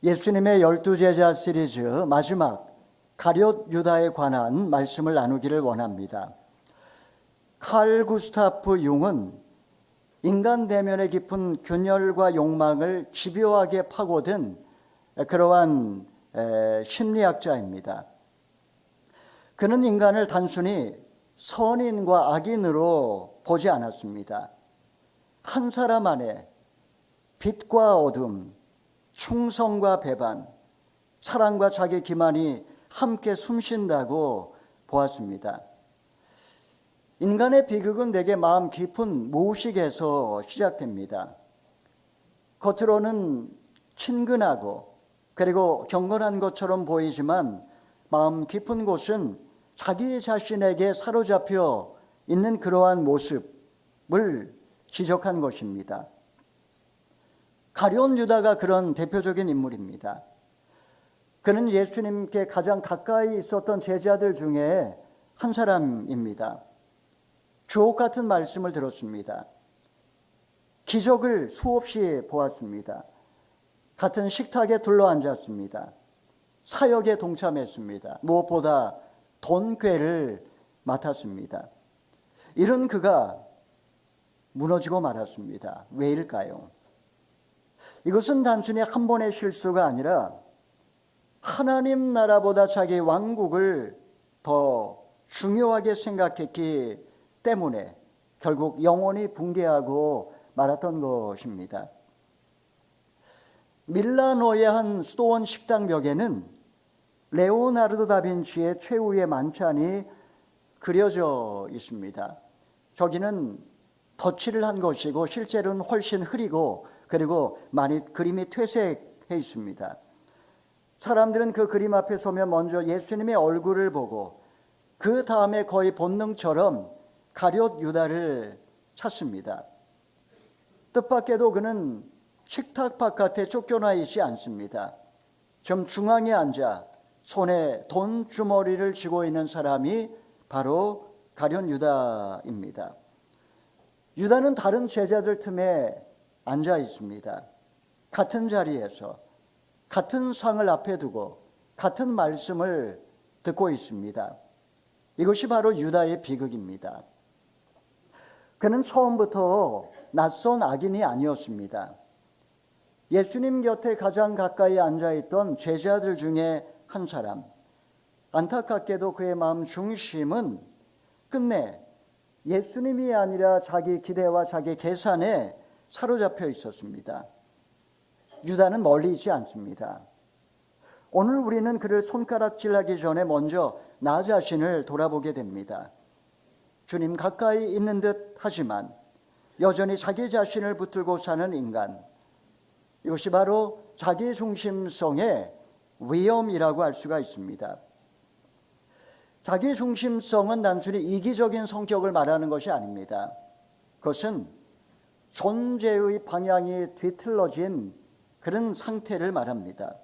예수님의 12제자 시리즈 마지막 가룟 유다에 관한 말씀을 나누기를 원합니다. 칼 구스타프 융은 인간 내면의 깊은 균열과 욕망을 집요하게 파고든 그러한 심리학자입니다. 그는 인간을 단순히 선인과 악인으로 보지 않았습니다. 한 사람 안에 빛과 어둠, 충성과 배반, 사랑과 자기 기만이 함께 숨쉰다고 보았습니다. 인간의 비극은 대개 마음 깊은 무의식에서 시작됩니다. 겉으로는 친근하고 그리고 경건한 것처럼 보이지만 마음 깊은 곳은 자기 자신에게 사로잡혀 있는 그러한 모습을 지적한 것입니다. 가룟 유다가 그런 대표적인 인물입니다. 그는 예수님께 가장 가까이 있었던 제자들 중에 한 사람입니다. 주옥 같은 말씀을 들었습니다. 기적을 수없이 보았습니다. 같은 식탁에 둘러앉았습니다. 사역에 동참했습니다. 무엇보다 돈꾀를 맡았습니다. 이런 그가 무너지고 말았습니다. 왜일까요? 이것은 단순히 한 번의 실수가 아니라 하나님 나라보다 자기 왕국을 더 중요하게 생각했기 때문에 결국 영혼이 붕괴하고 말았던 것입니다. 밀라노의 한 수도원 식당 벽에는 레오나르도 다빈치의 최후의 만찬이 그려져 있습니다. 저기는 덧칠을 한 것이고 실제로는 훨씬 흐리고 그리고 많이 그림이 퇴색해 있습니다. 사람들은 그 그림 앞에 서면 먼저 예수님의 얼굴을 보고 그 다음에 거의 본능처럼 가룟 유다를 찾습니다. 뜻밖에도 그는 식탁 바깥에 쫓겨나 있지 않습니다. 좀 중앙에 앉아 손에 돈 주머니를 쥐고 있는 사람이 바로 가룟 유다입니다. 유다는 다른 제자들 틈에 앉아 있습니다. 같은 자리에서 같은 상을 앞에 두고 같은 말씀을 듣고 있습니다. 이것이 바로 유다의 비극입니다. 그는 처음부터 낯선 악인이 아니었습니다. 예수님 곁에 가장 가까이 앉아있던 제자들 중에 한 사람. 안타깝게도 그의 마음 중심은 끝내 예수님이 아니라 자기 기대와 자기 계산에 사로잡혀 있었습니다. 유다는 멀리 있지 않습니다. 오늘 우리는 그를 손가락질하기 전에 먼저 나 자신을 돌아보게 됩니다. 주님 가까이 있는 듯 하지만 여전히 자기 자신을 붙들고 사는 인간. 이것이 바로 자기 중심성의 위험이라고 할 수가 있습니다. 자기 중심성은 단순히 이기적인 성격을 말하는 것이 아닙니다. 그것은 존재의 방향이 뒤틀어진 그런 상태를 말합니다.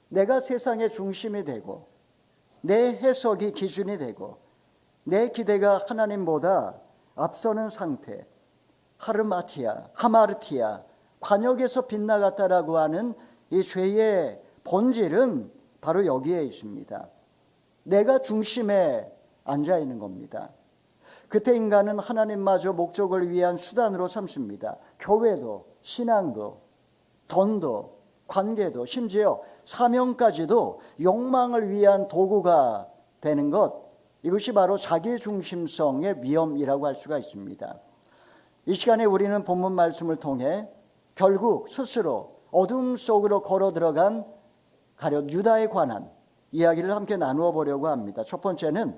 내가 세상의 중심이 되고 내 해석이 기준이 되고 내 기대가 하나님보다 앞서는 상태, 하마르티아, 관역에서 빗나갔다라고 하는 이 죄의 본질은 바로 여기에 있습니다. 내가 중심에 앉아 있는 겁니다. 그때 인간은 하나님마저 목적을 위한 수단으로 삼습니다. 교회도, 신앙도, 돈도, 관계도, 심지어 사명까지도 욕망을 위한 도구가 되는 것, 이것이 바로 자기중심성의 위험이라고 할 수가 있습니다. 이 시간에 우리는 본문 말씀을 통해 결국 스스로 어둠 속으로 걸어 들어간 가룟 유다에 관한 이야기를 함께 나누어 보려고 합니다. 첫 번째는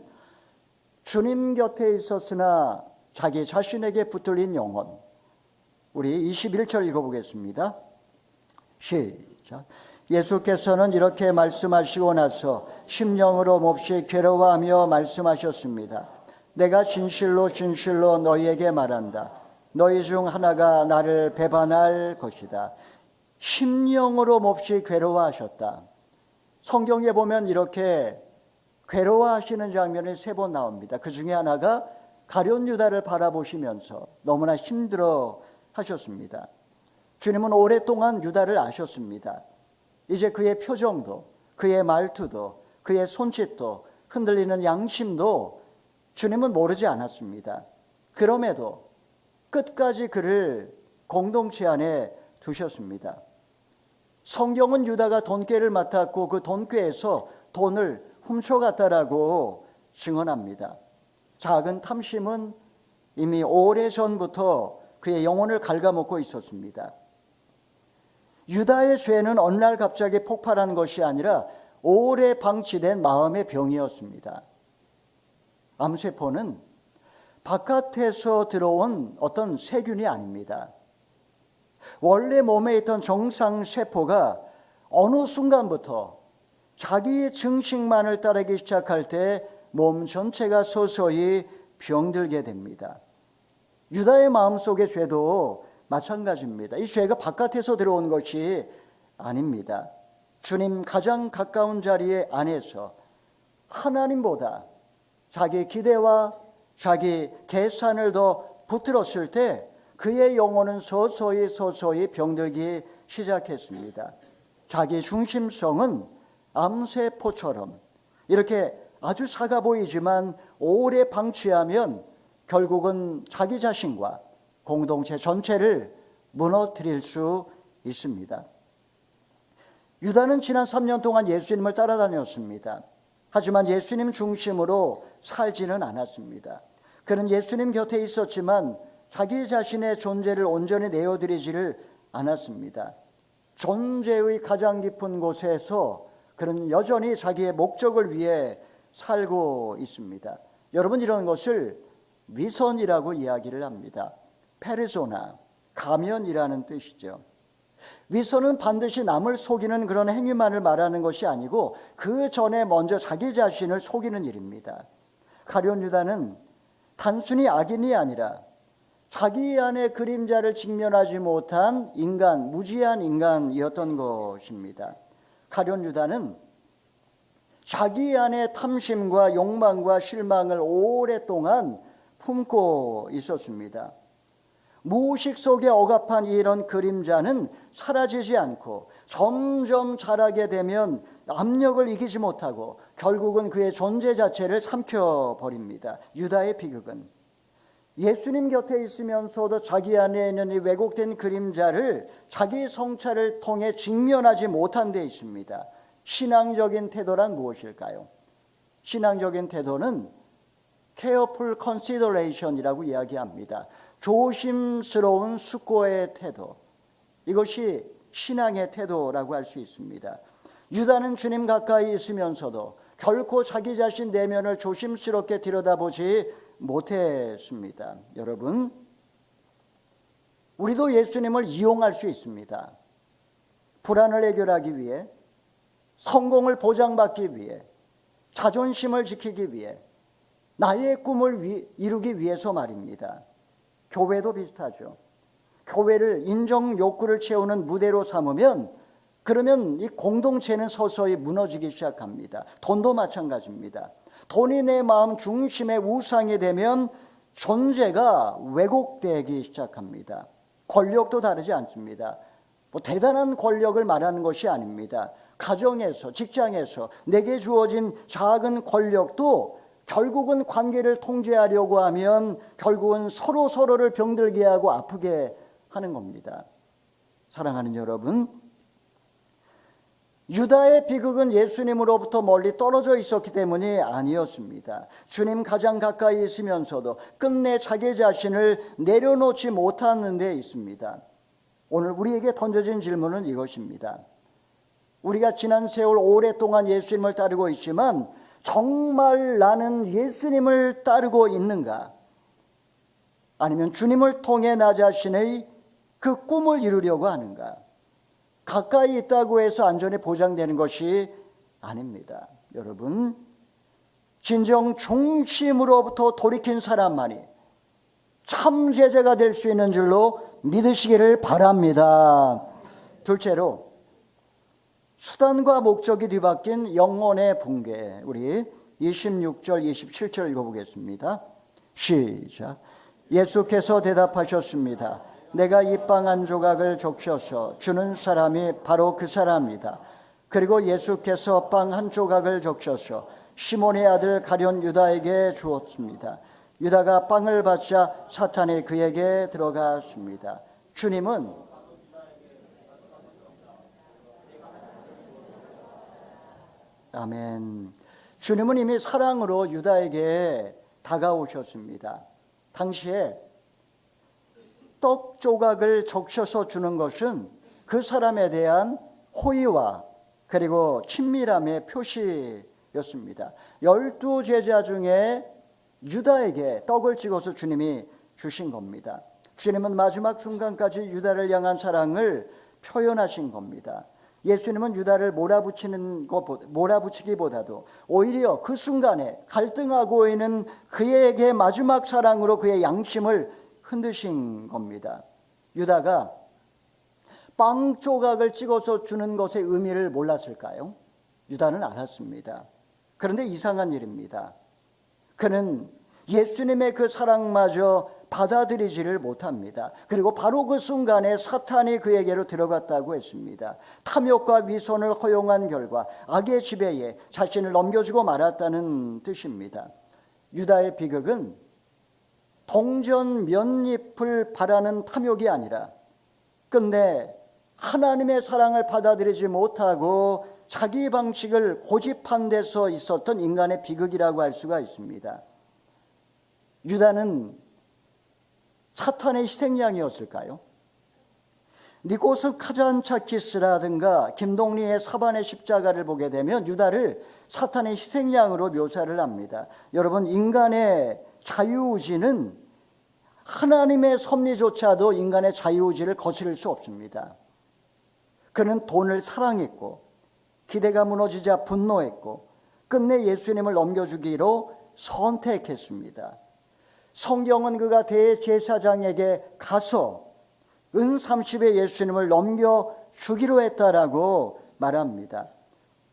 주님 곁에 있었으나 자기 자신에게 붙들린 영혼. 우리 21절 읽어보겠습니다. 시작. 예수께서는 이렇게 말씀하시고 나서 심령으로 몹시 괴로워하며 말씀하셨습니다. 내가 진실로 진실로 너희에게 말한다. 너희 중 하나가 나를 배반할 것이다. 심령으로 몹시 괴로워하셨다. 성경에 보면 이렇게 괴로워하시는 장면이 3번 나옵니다. 그 중에 하나가 가룟 유다를 바라보시면서 너무나 힘들어 하셨습니다. 주님은 오랫동안 유다를 아셨습니다. 이제 그의 표정도, 그의 말투도, 그의 손짓도, 흔들리는 양심도 주님은 모르지 않았습니다. 그럼에도 끝까지 그를 공동체 안에 두셨습니다. 성경은 유다가 돈꾀를 맡았고 그 돈꾀에서 돈을 훔쳐갔다라고 증언합니다. 작은 탐심은 이미 오래전부터 그의 영혼을 갉아먹고 있었습니다. 유다의 죄는 어느 날 갑자기 폭발한 것이 아니라 오래 방치된 마음의 병이었습니다. 암세포는 바깥에서 들어온 어떤 세균이 아닙니다. 원래 몸에 있던 정상세포가 어느 순간부터 자기의 증식만을 따르기 시작할 때 몸 전체가 서서히 병들게 됩니다. 유다의 마음속의 죄도 마찬가지입니다. 이 죄가 바깥에서 들어온 것이 아닙니다. 주님 가장 가까운 자리에 안에서 하나님보다 자기 기대와 자기 계산을 더 붙들었을 때 그의 영혼은 서서히 병들기 시작했습니다. 자기 중심성은 암세포처럼 이렇게 아주 작아 보이지만 오래 방치하면 결국은 자기 자신과 공동체 전체를 무너뜨릴 수 있습니다. 유다는 지난 3년 동안 예수님을 따라다녔습니다. 하지만 예수님 중심으로 살지는 않았습니다. 그는 예수님 곁에 있었지만 자기 자신의 존재를 온전히 내어드리지를 않았습니다. 존재의 가장 깊은 곳에서 그는 여전히 자기의 목적을 위해 살고 있습니다. 여러분, 이런 것을 위선이라고 이야기를 합니다. 페르소나, 가면이라는 뜻이죠. 위선은 반드시 남을 속이는 그런 행위만을 말하는 것이 아니고 그 전에 먼저 자기 자신을 속이는 일입니다. 가룟 유다는 단순히 악인이 아니라 자기 안의 그림자를 직면하지 못한 인간, 무지한 인간이었던 것입니다. 가룟 유다는 자기 안의 탐심과 욕망과 실망을 오랫동안 품고 있었습니다. 무의식 속에 억압한 이런 그림자는 사라지지 않고 점점 자라게 되면 압력을 이기지 못하고 결국은 그의 존재 자체를 삼켜버립니다. 유다의 비극은 예수님 곁에 있으면서도 자기 안에 있는 이 왜곡된 그림자를 자기 성찰을 통해 직면하지 못한 데 있습니다. 신앙적인 태도란 무엇일까요? 신앙적인 태도는 careful consideration이라고 이야기합니다. 조심스러운 숙고의 태도, 이것이 신앙의 태도라고 할 수 있습니다. 유다는 주님 가까이 있으면서도 결코 자기 자신 내면을 조심스럽게 들여다보지 못했습니다. 여러분, 우리도 예수님을 이용할 수 있습니다. 불안을 해결하기 위해, 성공을 보장받기 위해, 자존심을 지키기 위해, 나의 꿈을 이루기 위해서 말입니다. 교회도 비슷하죠. 교회를 인정 욕구를 채우는 무대로 삼으면 그러면 이 공동체는 서서히 무너지기 시작합니다. 돈도 마찬가지입니다. 돈이 내 마음 중심의 우상이 되면 존재가 왜곡되기 시작합니다. 권력도 다르지 않습니다. 대단한 권력을 말하는 것이 아닙니다. 가정에서, 직장에서 내게 주어진 작은 권력도 결국은 관계를 통제하려고 하면 결국은 서로를 병들게 하고 아프게 하는 겁니다. 사랑하는 여러분, 유다의 비극은 예수님으로부터 멀리 떨어져 있었기 때문이 아니었습니다. 주님 가장 가까이 있으면서도 끝내 자기 자신을 내려놓지 못하는 데 있습니다. 오늘 우리에게 던져진 질문은 이것입니다. 우리가 지난 세월 오랫동안 예수님을 따르고 있지만 정말 나는 예수님을 따르고 있는가? 아니면 주님을 통해 나 자신의 그 꿈을 이루려고 하는가? 가까이 있다고 해서 안전이 보장되는 것이 아닙니다. 여러분, 진정 중심으로부터 돌이킨 사람만이 참 제자가 될 수 있는 줄로 믿으시기를 바랍니다. 둘째로, 수단과 목적이 뒤바뀐 영혼의 붕괴. 우리 26절, 27절 읽어보겠습니다. 시작. 예수께서 대답하셨습니다. 내가 이 빵 한 조각을 적셔서 주는 사람이 바로 그 사람이다. 그리고 예수께서 빵 한 조각을 적셔서 시몬의 아들 가룟 유다에게 주었습니다. 유다가 빵을 받자 사탄이 그에게 들어갔습니다. 주님은 아멘. 주님은 이미 사랑으로 유다에게 다가오셨습니다. 당시에 떡 조각을 적셔서 주는 것은 그 사람에 대한 호의와 그리고 친밀함의 표시였습니다. 12제자 중에 유다에게 떡을 찍어서 주님이 주신 겁니다. 주님은 마지막 순간까지 유다를 향한 사랑을 표현하신 겁니다. 예수님은 유다를 몰아붙이기보다도 오히려 그 순간에 갈등하고 있는 그에게 마지막 사랑으로 그의 양심을 흔드신 겁니다. 유다가 빵 조각을 찍어서 주는 것의 의미를 몰랐을까요? 유다는 알았습니다. 그런데 이상한 일입니다. 그는 예수님의 그 사랑마저 받아들이지를 못합니다. 그리고 바로 그 순간에 사탄이 그에게로 들어갔다고 했습니다. 탐욕과 위선을 허용한 결과 악의 지배에 자신을 넘겨주고 말았다는 뜻입니다. 유다의 비극은 동전 몇 잎을 바라는 탐욕이 아니라 끝내 하나님의 사랑을 받아들이지 못하고 자기 방식을 고집한 데서 있었던 인간의 비극이라고 할 수가 있습니다. 유다는 사탄의 희생양이었을까요? 니고스 카잔차키스라든가 김동리의 사반의 십자가를 보게 되면 유다를 사탄의 희생양으로 묘사를 합니다. 여러분, 인간의 자유의지는 하나님의 섭리조차도 인간의 자유의지를 거스를 수 없습니다. 그는 돈을 사랑했고 기대가 무너지자 분노했고 끝내 예수님을 넘겨주기로 선택했습니다. 성경은 그가 대제사장에게 가서 은 30에 예수님을 넘겨주기로 했다라고 말합니다.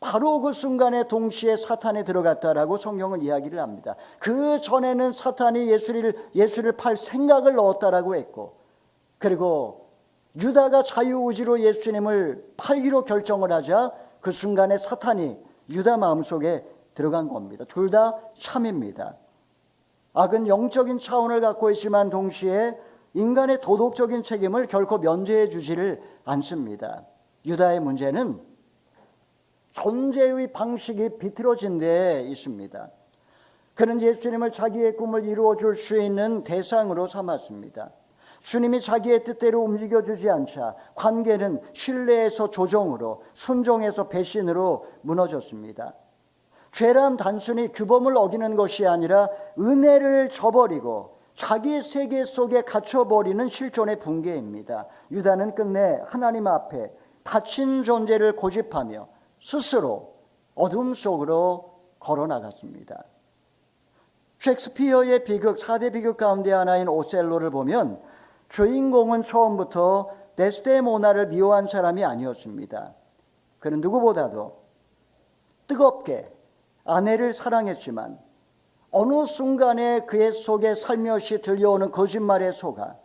바로 그 순간에 동시에 사탄이 들어갔다라고 성경은 이야기를 합니다. 그 전에는 사탄이 예수를 팔 생각을 넣었다라고 했고, 그리고 유다가 자유의지로 예수님을 팔기로 결정을 하자 그 순간에 사탄이 유다 마음속에 들어간 겁니다. 둘 다 참입니다. 악은 영적인 차원을 갖고 있지만 동시에 인간의 도덕적인 책임을 결코 면제해 주지를 않습니다. 유다의 문제는 존재의 방식이 비틀어진 데 있습니다. 그는 예수님을 자기의 꿈을 이루어 줄 수 있는 대상으로 삼았습니다. 주님이 자기의 뜻대로 움직여주지 않자 관계는 신뢰에서 조정으로, 순종에서 배신으로 무너졌습니다. 죄란 단순히 규범을 어기는 것이 아니라 은혜를 저버리고 자기 세계 속에 갇혀버리는 실존의 붕괴입니다. 유다는 끝내 하나님 앞에 닫힌 존재를 고집하며 스스로 어둠 속으로 걸어나갔습니다. 셰익스피어의 비극, 4대 비극 가운데 하나인 오셀로를 보면 주인공은 처음부터 데스데모나를 미워한 사람이 아니었습니다. 그는 누구보다도 뜨겁게 아내를 사랑했지만 어느 순간에 그의 속에 살며시 들려오는 거짓말에 속아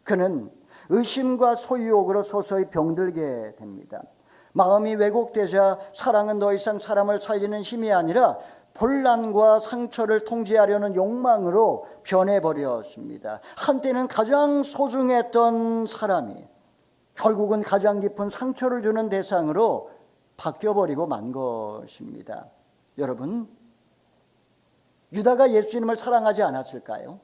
그는 의심과 소유욕으로 서서히 병들게 됩니다. 마음이 왜곡되자 사랑은 더 이상 사람을 살리는 힘이 아니라 혼란과 상처를 통제하려는 욕망으로 변해버렸습니다. 한때는 가장 소중했던 사람이 결국은 가장 깊은 상처를 주는 대상으로 바뀌어버리고 만 것입니다. 여러분, 유다가 예수님을 사랑하지 않았을까요?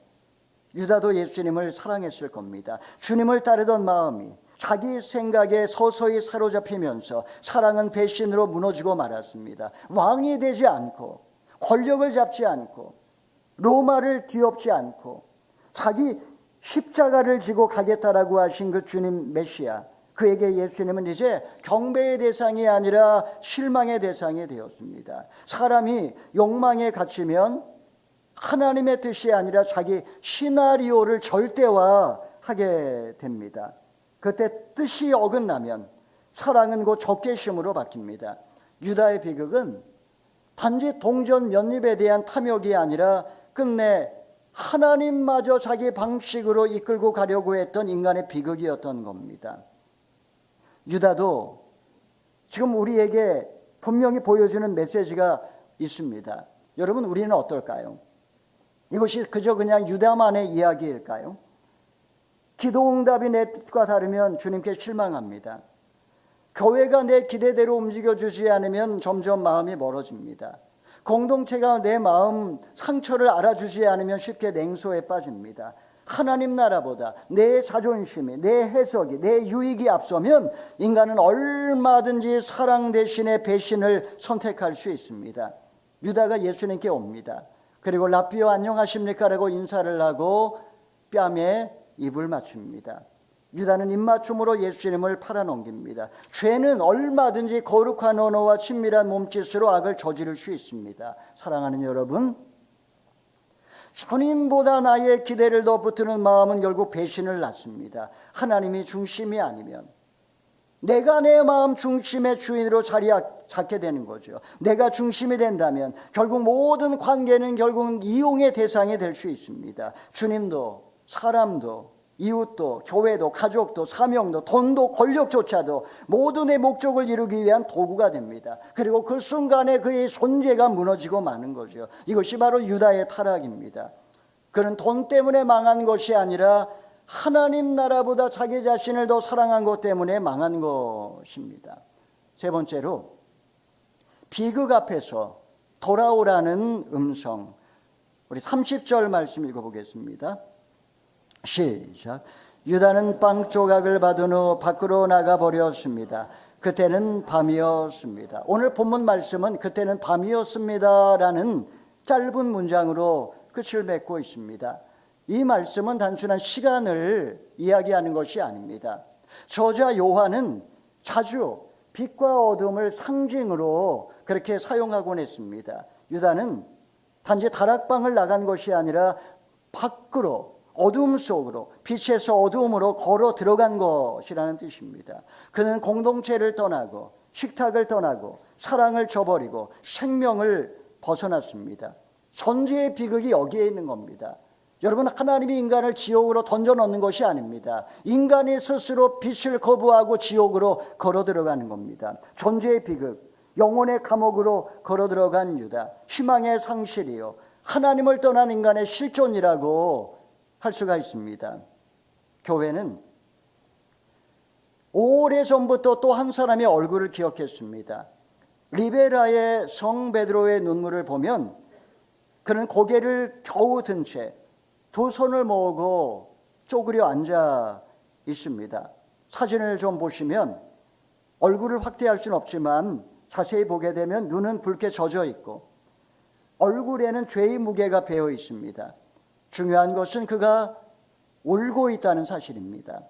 유다도 예수님을 사랑했을 겁니다. 주님을 따르던 마음이 자기 생각에 서서히 사로잡히면서 사랑은 배신으로 무너지고 말았습니다. 왕이 되지 않고 권력을 잡지 않고 로마를 뒤엎지 않고 자기 십자가를 지고 가겠다라고 하신 그 주님 메시아, 그에게 예수님은 이제 경배의 대상이 아니라 실망의 대상이 되었습니다. 사람이 욕망에 갇히면 하나님의 뜻이 아니라 자기 시나리오를 절대화하게 됩니다. 그때 뜻이 어긋나면 사랑은 곧 적개심으로 바뀝니다. 유다의 비극은 단지 동전 몇 입에 대한 탐욕이 아니라 끝내 하나님마저 자기 방식으로 이끌고 가려고 했던 인간의 비극이었던 겁니다. 유다도 지금 우리에게 분명히 보여주는 메시지가 있습니다. 여러분, 우리는 어떨까요? 이것이 그저 그냥 유다만의 이야기일까요? 기도응답이 내 뜻과 다르면 주님께 실망합니다. 교회가 내 기대대로 움직여주지 않으면 점점 마음이 멀어집니다. 공동체가 내 마음 상처를 알아주지 않으면 쉽게 냉소에 빠집니다. 하나님 나라보다 내 자존심이, 내 해석이, 내 유익이 앞서면 인간은 얼마든지 사랑 대신에 배신을 선택할 수 있습니다. 유다가 예수님께 옵니다. 그리고 라삐오 안녕하십니까? 라고 인사를 하고 뺨에 입을 맞춥니다. 유다는 입맞춤으로 예수님을 팔아넘깁니다. 죄는 얼마든지 거룩한 언어와 친밀한 몸짓으로 악을 저지를 수 있습니다. 사랑하는 여러분, 주님보다 나의 기대를 더 붙드는 마음은 결국 배신을 낳습니다. 하나님이 중심이 아니면 내가 내 마음 중심의 주인으로 자리 잡게 되는 거죠. 내가 중심이 된다면 결국 모든 관계는 결국 이용의 대상이 될 수 있습니다. 주님도, 사람도, 이웃도, 교회도, 가족도, 사명도, 돈도, 권력조차도 모두 내 목적을 이루기 위한 도구가 됩니다. 그리고 그 순간에 그의 존재가 무너지고 마는 거죠. 이것이 바로 유다의 타락입니다. 그는 돈 때문에 망한 것이 아니라 하나님 나라보다 자기 자신을 더 사랑한 것 때문에 망한 것입니다. 세 번째로, 비극 앞에서 돌아오라는 음성. 우리 30절 말씀 읽어보겠습니다. 시작. 유다는 빵 조각을 받은 후 밖으로 나가 버렸습니다. 그때는 밤이었습니다. 오늘 본문 말씀은 그때는 밤이었습니다라는 짧은 문장으로 끝을 맺고 있습니다. 이 말씀은 단순한 시간을 이야기하는 것이 아닙니다. 저자 요한은 자주 빛과 어둠을 상징으로 그렇게 사용하곤 했습니다. 유다는 단지 다락방을 나간 것이 아니라 밖으로, 어둠 속으로, 빛에서 어둠으로 걸어 들어간 것이라는 뜻입니다. 그는 공동체를 떠나고 식탁을 떠나고 사랑을 저버리고 생명을 벗어났습니다. 전제의 비극이 여기에 있는 겁니다. 여러분, 하나님이 인간을 지옥으로 던져넣는 것이 아닙니다. 인간이 스스로 빛을 거부하고 지옥으로 걸어 들어가는 겁니다. 존재의 비극, 영혼의 감옥으로 걸어 들어간 유다, 희망의 상실이요, 하나님을 떠난 인간의 실존이라고 할 수가 있습니다. 교회는 오래전부터 또 한 사람의 얼굴을 기억했습니다. 리베라의 성 베드로의 눈물을 보면 그는 고개를 겨우 든 채 두 손을 모으고 쪼그려 앉아 있습니다. 사진을 좀 보시면 얼굴을 확대할 수는 없지만 자세히 보게 되면 눈은 붉게 젖어 있고 얼굴에는 죄의 무게가 배어 있습니다. 중요한 것은 그가 울고 있다는 사실입니다.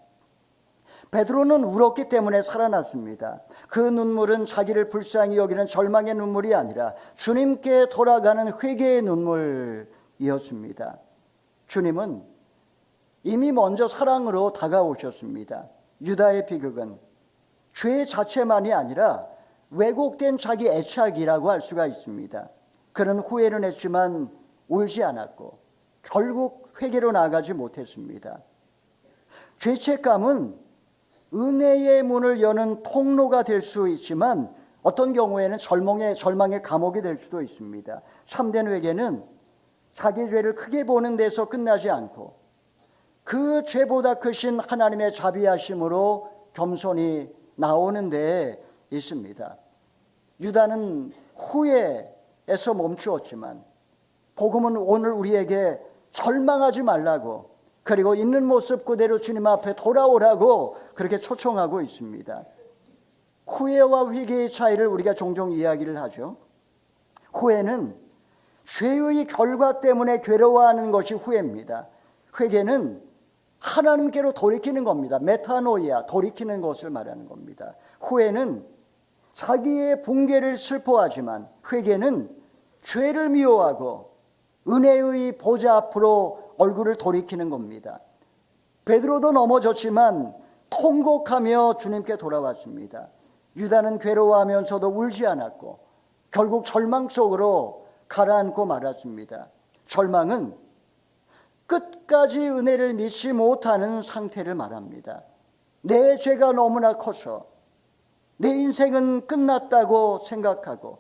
베드로는 울었기 때문에 살아났습니다. 그 눈물은 자기를 불쌍히 여기는 절망의 눈물이 아니라 주님께 돌아가는 회개의 눈물이었습니다. 주님은 이미 먼저 사랑으로 다가오셨습니다. 유다의 비극은 죄 자체만이 아니라 왜곡된 자기 애착이라고 할 수가 있습니다. 그는 후회는 했지만 울지 않았고 결국 회개로 나아가지 못했습니다. 죄책감은 은혜의 문을 여는 통로가 될 수 있지만 어떤 경우에는 절망의 감옥이 될 수도 있습니다. 참된 회개는 자기 죄를 크게 보는 데서 끝나지 않고 그 죄보다 크신 하나님의 자비하심으로 겸손히 나오는 데 있습니다. 유다는 후회에서 멈추었지만 복음은 오늘 우리에게 절망하지 말라고, 그리고 있는 모습 그대로 주님 앞에 돌아오라고 그렇게 초청하고 있습니다. 후회와 회개의 차이를 우리가 종종 이야기를 하죠. 후회는 죄의 결과 때문에 괴로워하는 것이 후회입니다. 회개는 하나님께로 돌이키는 겁니다. 메타노이아, 돌이키는 것을 말하는 겁니다. 후회는 자기의 붕괴를 슬퍼하지만 회개는 죄를 미워하고 은혜의 보좌 앞으로 얼굴을 돌이키는 겁니다. 베드로도 넘어졌지만 통곡하며 주님께 돌아왔습니다. 유다는 괴로워하면서도 울지 않았고 결국 절망 속으로 가라앉고 말았습니다. 절망은 끝까지 은혜를 믿지 못하는 상태를 말합니다. 내 죄가 너무나 커서 내 인생은 끝났다고 생각하고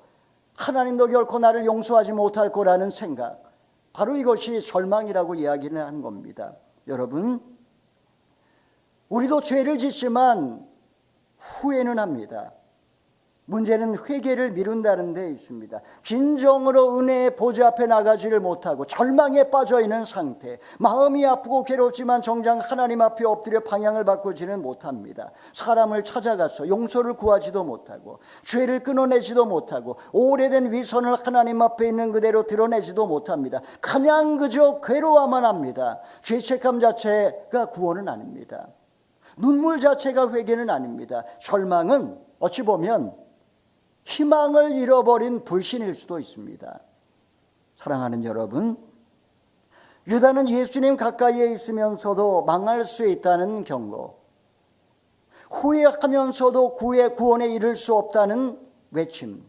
하나님도 결코 나를 용서하지 못할 거라는 생각, 바로 이것이 절망이라고 이야기를 하는 겁니다. 여러분, 우리도 죄를 짓지만 후회는 합니다. 문제는 회개를 미룬다는 데 있습니다. 진정으로 은혜의 보좌 앞에 나가지를 못하고 절망에 빠져있는 상태, 마음이 아프고 괴롭지만 정작 하나님 앞에 엎드려 방향을 바꾸지는 못합니다. 사람을 찾아가서 용서를 구하지도 못하고 죄를 끊어내지도 못하고 오래된 위선을 하나님 앞에 있는 그대로 드러내지도 못합니다. 그냥 그저 괴로워만 합니다. 죄책감 자체가 구원은 아닙니다. 눈물 자체가 회개는 아닙니다. 절망은 어찌 보면 희망을 잃어버린 불신일 수도 있습니다. 사랑하는 여러분, 유다는 예수님 가까이에 있으면서도 망할 수 있다는 경고, 후회하면서도 구원에 이를 수 없다는 외침,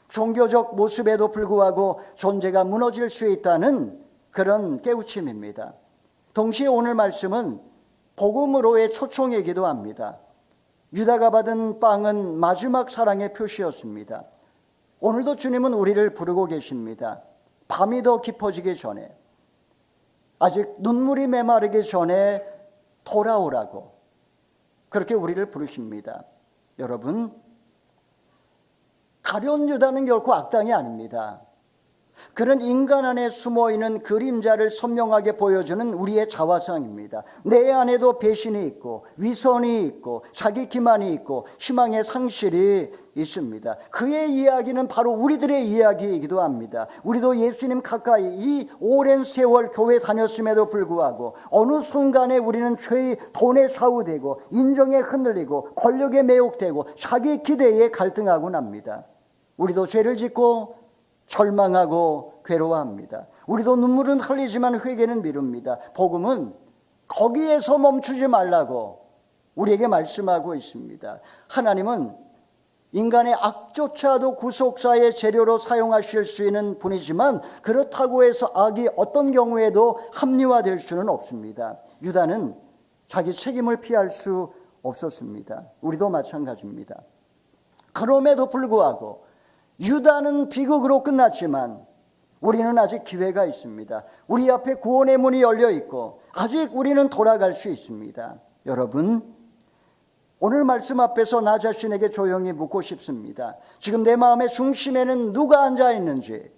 종교적 모습에도 불구하고 존재가 무너질 수 있다는 그런 깨우침입니다. 동시에 오늘 말씀은 복음으로의 초청이기도 합니다. 유다가 받은 빵은 마지막 사랑의 표시였습니다. 오늘도 주님은 우리를 부르고 계십니다. 밤이 더 깊어지기 전에, 아직 눈물이 메마르기 전에 돌아오라고 그렇게 우리를 부르십니다. 여러분, 가룟 유다는 결코 악당이 아닙니다. 그런 인간 안에 숨어있는 그림자를 선명하게 보여주는 우리의 자화상입니다. 내 안에도 배신이 있고 위선이 있고 자기 기만이 있고 희망의 상실이 있습니다. 그의 이야기는 바로 우리들의 이야기이기도 합니다. 우리도 예수님 가까이 이 오랜 세월 교회 다녔음에도 불구하고 어느 순간에 우리는 죄의 돈에 사우되고 인정에 흔들리고 권력에 매혹되고 자기 기대에 갈등하곤 합니다. 우리도 죄를 짓고 절망하고 괴로워합니다. 우리도 눈물은 흘리지만 회개는 미룹니다. 복음은 거기에서 멈추지 말라고 우리에게 말씀하고 있습니다. 하나님은 인간의 악조차도 구속사의 재료로 사용하실 수 있는 분이지만 그렇다고 해서 악이 어떤 경우에도 합리화될 수는 없습니다. 유다는 자기 책임을 피할 수 없었습니다. 우리도 마찬가지입니다. 그럼에도 불구하고 유다는 비극으로 끝났지만 우리는 아직 기회가 있습니다. 우리 앞에 구원의 문이 열려 있고 아직 우리는 돌아갈 수 있습니다. 여러분, 오늘 말씀 앞에서 나 자신에게 조용히 묻고 싶습니다. 지금 내 마음의 중심에는 누가 앉아 있는지,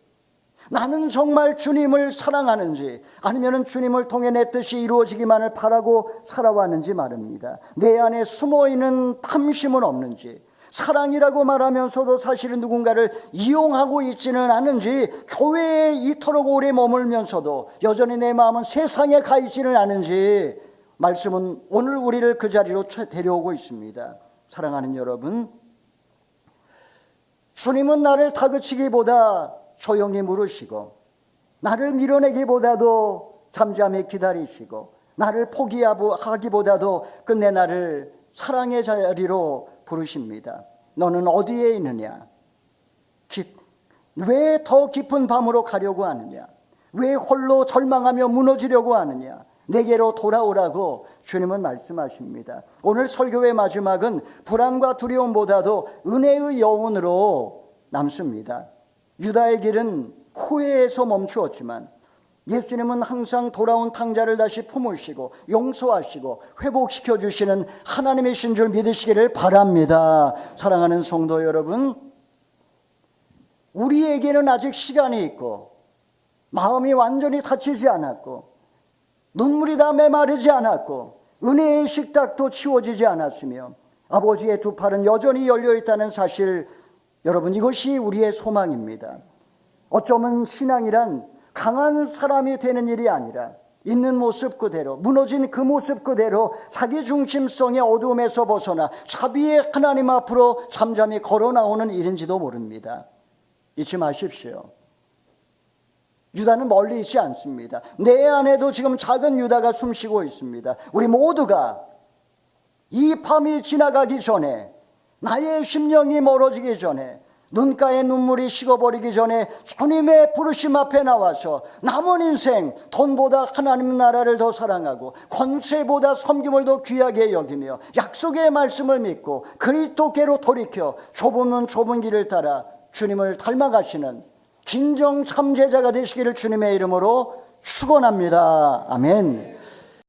나는 정말 주님을 사랑하는지, 아니면 주님을 통해 내 뜻이 이루어지기만을 바라고 살아왔는지 말입니다. 내 안에 숨어있는 탐심은 없는지, 사랑이라고 말하면서도 사실은 누군가를 이용하고 있지는 않은지, 교회에 이토록 오래 머물면서도 여전히 내 마음은 세상에 가 있지는 않은지, 말씀은 오늘 우리를 그 자리로 데려오고 있습니다. 사랑하는 여러분, 주님은 나를 다그치기보다 조용히 물으시고 나를 밀어내기보다도 잠잠히 기다리시고 나를 포기하기보다도 끝내 나를 사랑의 자리로 부르십니다. 너는 어디에 있느냐? 왜 더 깊은 밤으로 가려고 하느냐? 왜 홀로 절망하며 무너지려고 하느냐? 내게로 돌아오라고 주님은 말씀하십니다. 오늘 설교의 마지막은 불안과 두려움보다도 은혜의 여운으로 남습니다. 유다의 길은 후회에서 멈추었지만 예수님은 항상 돌아온 탕자를 다시 품으시고 용서하시고 회복시켜 주시는 하나님이신 줄 믿으시기를 바랍니다. 사랑하는 성도 여러분, 우리에게는 아직 시간이 있고 마음이 완전히 닫히지 않았고 눈물이 다 메마르지 않았고 은혜의 식탁도 치워지지 않았으며 아버지의 두 팔은 여전히 열려있다는 사실, 여러분, 이것이 우리의 소망입니다. 어쩌면 신앙이란 강한 사람이 되는 일이 아니라 있는 모습 그대로, 무너진 그 모습 그대로 자기 중심성의 어두움에서 벗어나 자비의 하나님 앞으로 잠잠히 걸어 나오는 일인지도 모릅니다. 잊지 마십시오. 유다는 멀리 있지 않습니다. 내 안에도 지금 작은 유다가 숨쉬고 있습니다. 우리 모두가 이 밤이 지나가기 전에, 나의 심령이 멀어지기 전에 눈가에 눈물이 식어버리기 전에 주님의 부르심 앞에 나와서 남은 인생 돈보다 하나님 나라를 더 사랑하고 권세보다 섬김을 더 귀하게 여기며 약속의 말씀을 믿고 그리스도께로 돌이켜 좁은 길을 따라 주님을 닮아가시는 진정 참제자가 되시기를 주님의 이름으로 축원합니다. 아멘.